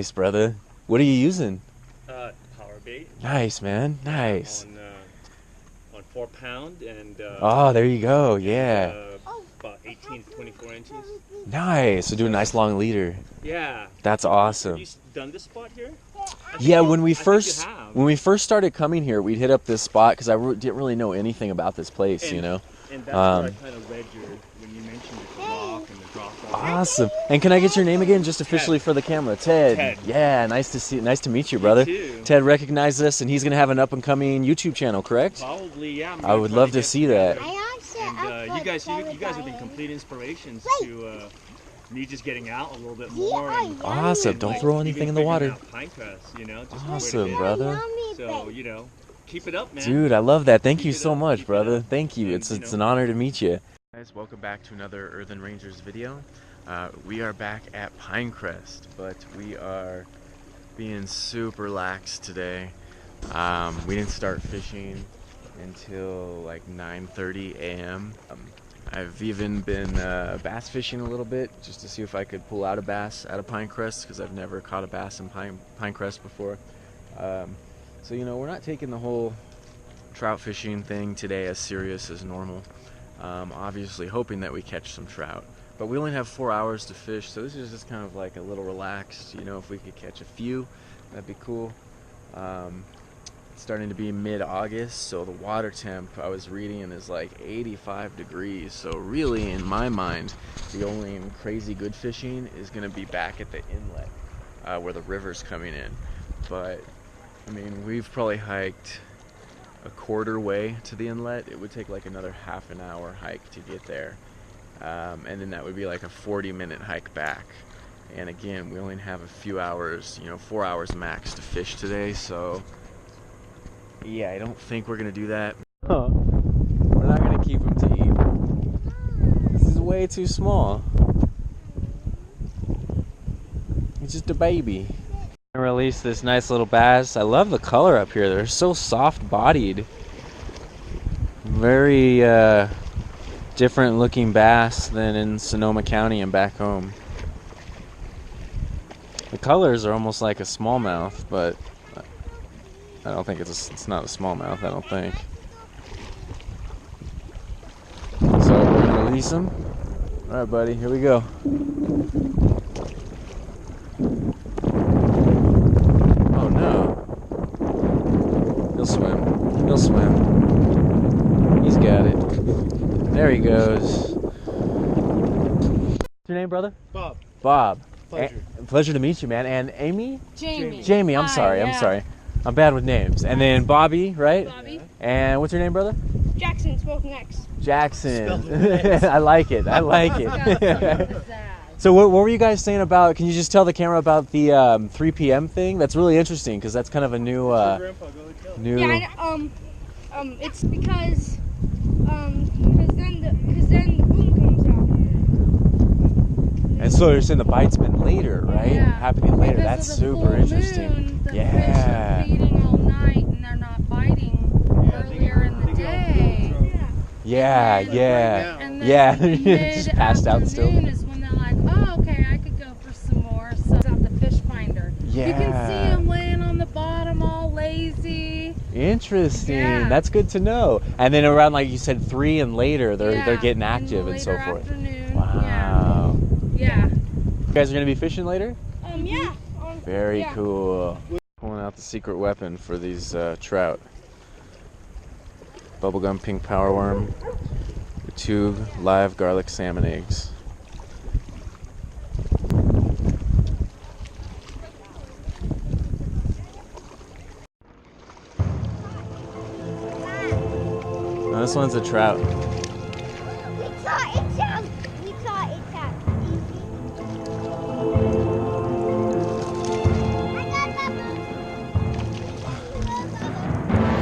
Nice, brother. What are you using? Power bait. Nice, man. Nice. On 4 pound and. Oh, there you go. Yeah. About 18 to 24 inches. Nice. So do a nice long leader. Yeah. That's awesome. Have you done this spot here? Yeah, when we first started coming here, we'd hit up this spot because I didn't really know anything about this place, you know. And that's where I kind of read when you mentioned the rock and the drop off. Awesome. And can I get your name again, just officially for the camera? Ted. Yeah, nice to meet you, brother. Too. Ted recognized this, and he's gonna have an up and coming YouTube channel, correct? Probably, yeah. I would love to see that. And you guys have been complete inspirations to me just getting out a little bit more. Awesome. Don't throw anything in the water. Pinecrest, you know. Just Awesome, brother. So keep it up, man. Dude, I love that. Thank you so much, brother. Thank you. It's an honor to meet you. Guys, welcome back to another Earthen Rangers video. We are back at Pinecrest, but we are being super lax today. We didn't start fishing until like 9:30 a.m. I've even been bass fishing a little bit just to see if I could pull out a bass out of Pinecrest because I've never caught a bass in Pinecrest before. So, you know, we're not taking the whole trout fishing thing today as serious as normal. Obviously hoping that we catch some trout. But we only have 4 hours to fish, so this is just kind of like a little relaxed. You know, if we could catch a few, that'd be cool. It's starting to be mid-August, so the water temp I was reading is like 85 degrees. So really, in my mind, the only crazy good fishing is going to be back at the inlet where the river's coming in. But I mean, we've probably hiked a quarter way to the inlet. It would take like another half an hour hike to get there. And then that would be like a 40-minute hike back. And again, we only have a few hours, you know, 4 hours max to fish today. So yeah, I don't think we're gonna do that. Huh. We're not gonna keep him to eat. This is way too small. He's just a baby. Release this nice little bass. I love the color up here. They're so soft bodied. Very different looking bass than in Sonoma County and back home. The colors are almost like a smallmouth, but I don't think it's not a smallmouth, I don't think. So we're gonna release him. Alright, buddy, here we go. Oh no. He'll swim. He'll swim. He's got it. There he goes. What's your name, brother? Bob. Bob. Pleasure. Pleasure to meet you, man. And Amy? Jamie. Jamie, I'm sorry. I'm sorry. I'm bad with names. And then Bobby, right? Bobby. And what's your name, brother? Jackson, Smoking X. Jackson. I like it. I like it. So what were you guys saying about, can you just tell the camera about the 3 p.m. thing? That's really interesting because that's kind of a new... Yeah, it's because then the boom comes out. And so you're saying the bite's been later, right? Yeah. Happening later. Because That's of the super full interesting. Moon, the Yeah. fish are feeding all night and they're not biting earlier in the day. Yeah, And yeah. And then Yeah, just passed out still. mid-afternoon is when they're like, oh, okay, I could go for some more. So it's out the fish finder. Yeah. You can see them laying on the bottom all lazy. Interesting. Yeah. That's good to know. And then around, like you said, 3 and later, they're Yeah, getting in the active and so later forth. Afternoon. Wow. Yeah. You guys are gonna be fishing later? Yeah. Very Yeah. cool. Pulling out the secret weapon for these trout. Bubblegum pink power worm with 2 live garlic salmon eggs. No, this one's a trout.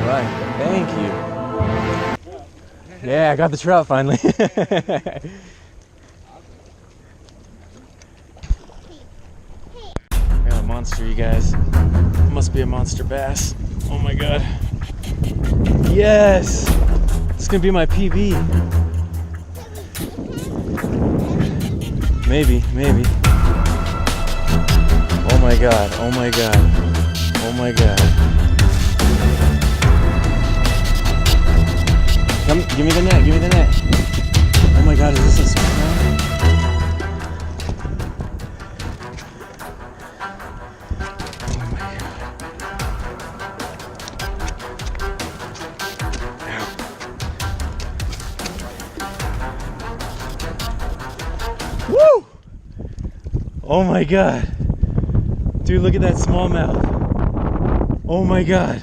Right, thank you. Yeah, I got the trout finally. I got a monster, you guys. It must be a monster bass. Oh my god. Yes! It's gonna be my PB. Maybe. Oh my god, oh my god, oh my god. Come, give me the net, give me the net. Oh my god, is this a smallmouth? Woo! Oh my god. Dude, look at that smallmouth. Oh my god.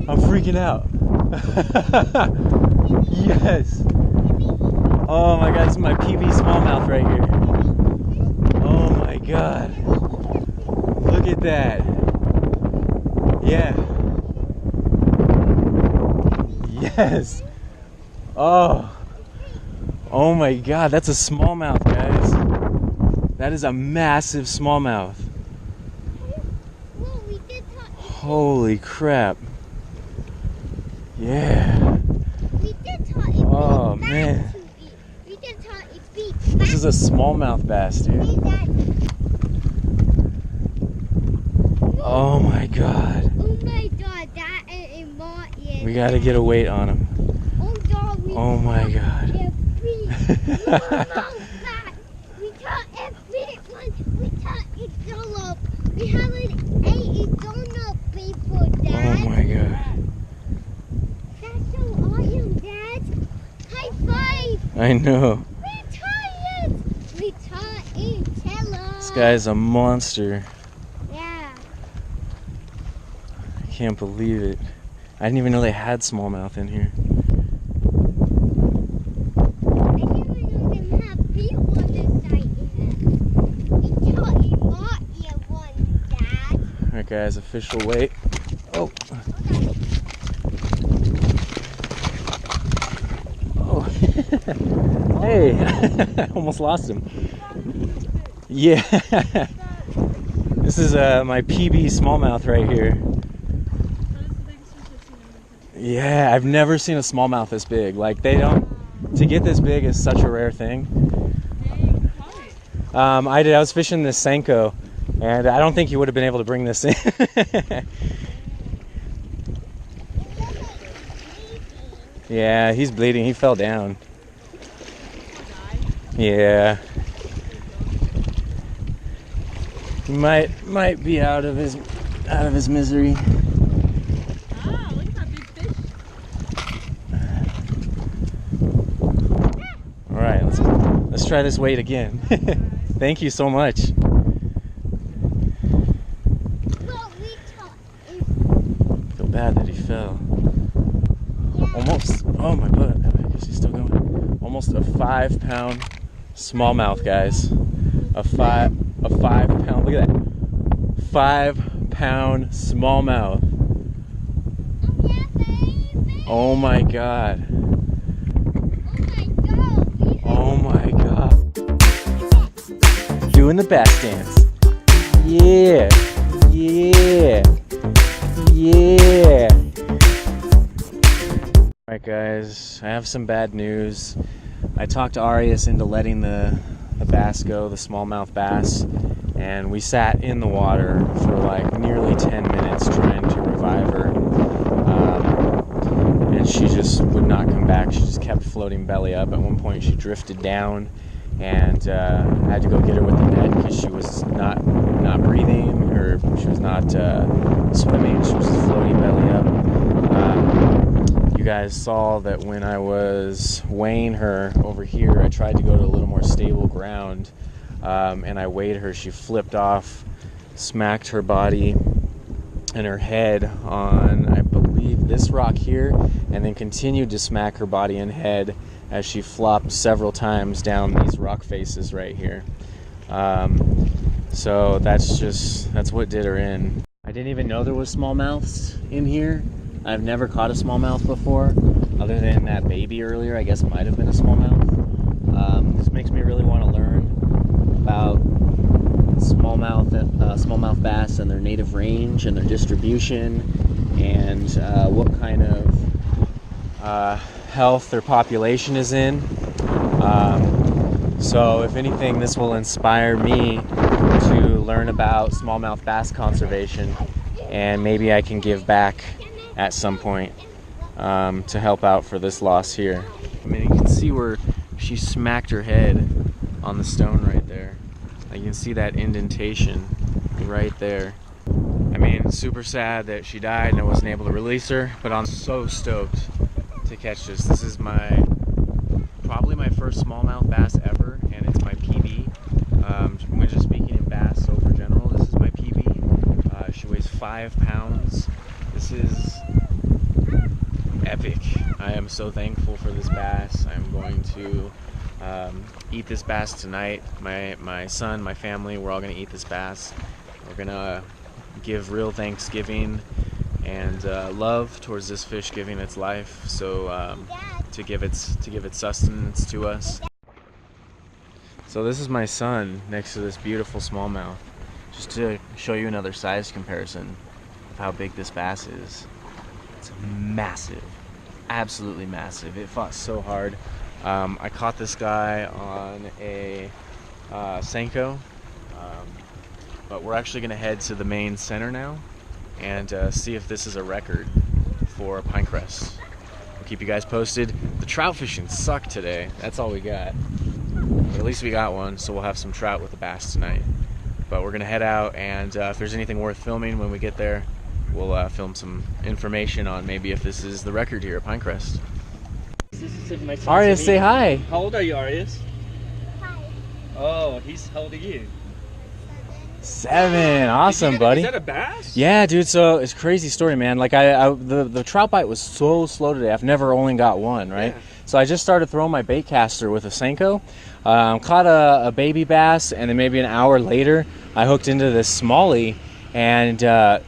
I'm freaking out. Yes. Oh my god, this is my PB smallmouth right here. Oh my god. Look at that. Yeah. Yes. Oh. Oh my god, that's a smallmouth, guys. That is a massive smallmouth. Holy crap. Yeah. Oh man. This is a smallmouth bass, dude. Oh my god. Oh my god, that is a We gotta get a weight on him. Oh my god. We haven't ate a donut before, Dad. Oh my god. That's so awesome, Dad. High five. I know. Retired. This guy's a monster. Yeah. I can't believe it. I didn't even know they had smallmouth in here. I didn't even know them have people on this site yet. We caught a lot here one, Dad. Alright guys, official weight. Oh. Oh. Hey, I almost lost him. Yeah. This is my PB smallmouth right here. Yeah, I've never seen a smallmouth this big. Like, they don't, to get this big is such a rare thing. I did. I was fishing this Senko, and I don't think you would have been able to bring this in. Yeah, he's bleeding. He fell down. Yeah. He might be out of his misery. Ah, look at that big fish. All right, let's try this weight again. Thank you so much. Feel bad that he fell. Almost. Oh my butt. I guess he's still going. Almost a 5-pound smallmouth, guys. A 5-pound. Look at that. 5-pound smallmouth. Oh my god. Oh my god. Doing the bass dance. Yeah. Yeah. Yeah. Alright guys, I have some bad news. I talked Arias into letting the bass go, the smallmouth bass, and we sat in the water for like nearly 10 minutes trying to revive her. And she just would not come back. She just kept floating belly up. At one point she drifted down, and I had to go get her with the net because she was not breathing, or she was not swimming. She was just floating belly up. You guys saw that when I was weighing her over here, I tried to go to a little more stable ground, and I weighed her. She flipped off, smacked her body and her head on, I believe, this rock here, and then continued to smack her body and head as she flopped several times down these rock faces right here. So that's what did her in. I didn't even know there was smallmouths in here. I've never caught a smallmouth before, other than that baby earlier. I guess it might have been a smallmouth. This makes me really want to learn about smallmouth bass and their native range and their distribution, and what kind of health their population is in. So if anything, this will inspire me to learn about smallmouth bass conservation, and maybe I can give back at some point to help out for this loss here. I mean, you can see where she smacked her head on the stone right there. You can see that indentation right there. I mean, super sad that she died and I wasn't able to release her, but I'm so stoked to catch this. This is probably my first smallmouth bass ever, and it's my PB. We're just speaking in bass over general. This is my PB. She weighs 5 pounds. This is epic. I am so thankful for this bass. I'm going to eat this bass tonight. My son, my family, we're all going to eat this bass. We're going to give real thanksgiving and love towards this fish giving its life, so to give its sustenance to us. So this is my son next to this beautiful smallmouth, just to show you another size comparison of how big this bass is. It's massive, absolutely massive. It fought so hard. I caught this guy on a Senko, but we're actually gonna head to the main center now and see if this is a record for Pinecrest. We'll keep you guys posted. The trout fishing sucked today. That's all we got. But at least we got one, so we'll have some trout with the bass tonight. But we're gonna head out, and if there's anything worth filming when we get there, we'll film some information on maybe if this is the record here at Pinecrest. Arias, say hi. How old are you, Arias? Hi. Oh, how old are you? 7. Awesome, buddy. Is that a bass? Yeah, dude. So it's a crazy story, man. Like the trout bite was so slow today. I've never only got one, right? Yeah. So I just started throwing my bait caster with a Senko. Caught a baby bass, and then maybe an hour later, I hooked into this smallie. And I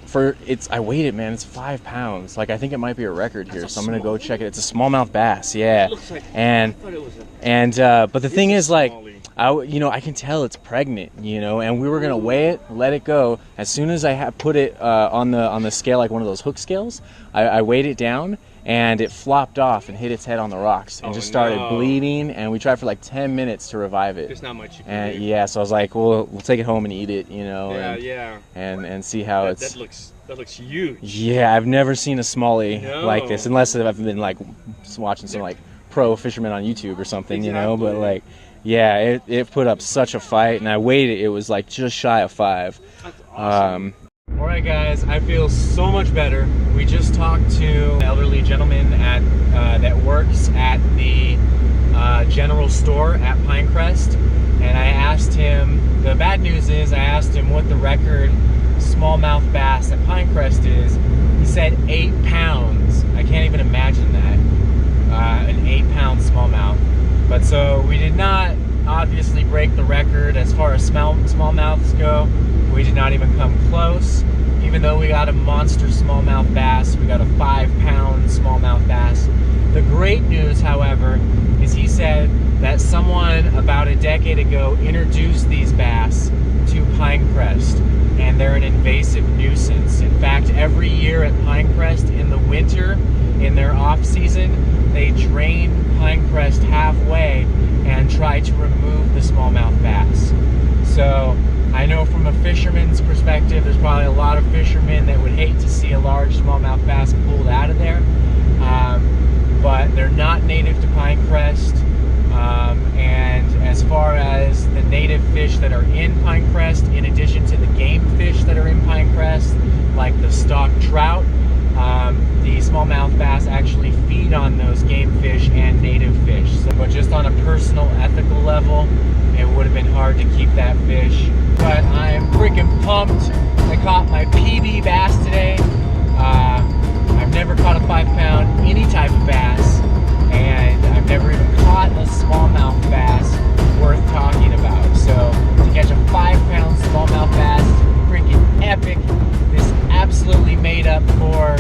weighed it, man. It's 5 pounds. Like, I think it might be a record here, so I'm gonna go check it. It's a smallmouth bass, yeah. It looks like, I thought it was but the thing is, like, I can tell it's pregnant, and we were gonna weigh it, let it go. As soon as I put it on the scale, like one of those hook scales, I weighed it down, and it flopped off and hit its head on the rocks and just started bleeding. And we tried for like 10 minutes to revive it. There's not much you can and do. Yeah, so I was like, we'll take it home and eat it, Yeah, and see how that looks huge. Yeah, I've never seen a smallie like this, unless I've been like watching some like pro fishermen on YouTube or something, but like, yeah, it put up such a fight, and I weighed it. It was like just shy of 5. That's awesome. All right, guys, I feel so much better. We just talked to an elderly gentleman that works at the general store at Pinecrest, and I asked him, the bad news is I asked him what the record smallmouth bass at Pinecrest is. He said 8 pounds. I can't even imagine that, an 8-pound smallmouth. But so we did not obviously break the record as far as smallmouths go. We did not even come close. Even though we got a monster smallmouth bass, we got a 5-pound smallmouth bass. The great news, however, is he said that someone about a decade ago introduced these bass to Pinecrest, and they're an invasive nuisance. In fact, every year at Pinecrest in the winter, in their off season, they drain Pinecrest halfway and try to remove the smallmouth bass. So I know from a fisherman's perspective, there's probably a lot of fishermen that would hate to see a large smallmouth bass pulled out of there, but they're not native to Pinecrest. And as far as the native fish that are in Pinecrest, in addition to the game fish that are in Pinecrest, like the stock trout, the smallmouth bass actually feed on those game fish and native fish. So, but just on a personal, ethical level, it would have been hard to keep that fish. But I am freaking pumped. I caught my PB bass today. I've never caught a 5-pound any type of bass, and I've never even caught a smallmouth bass worth talking about. So to catch a 5-pound smallmouth bass is freaking epic. This absolutely made up for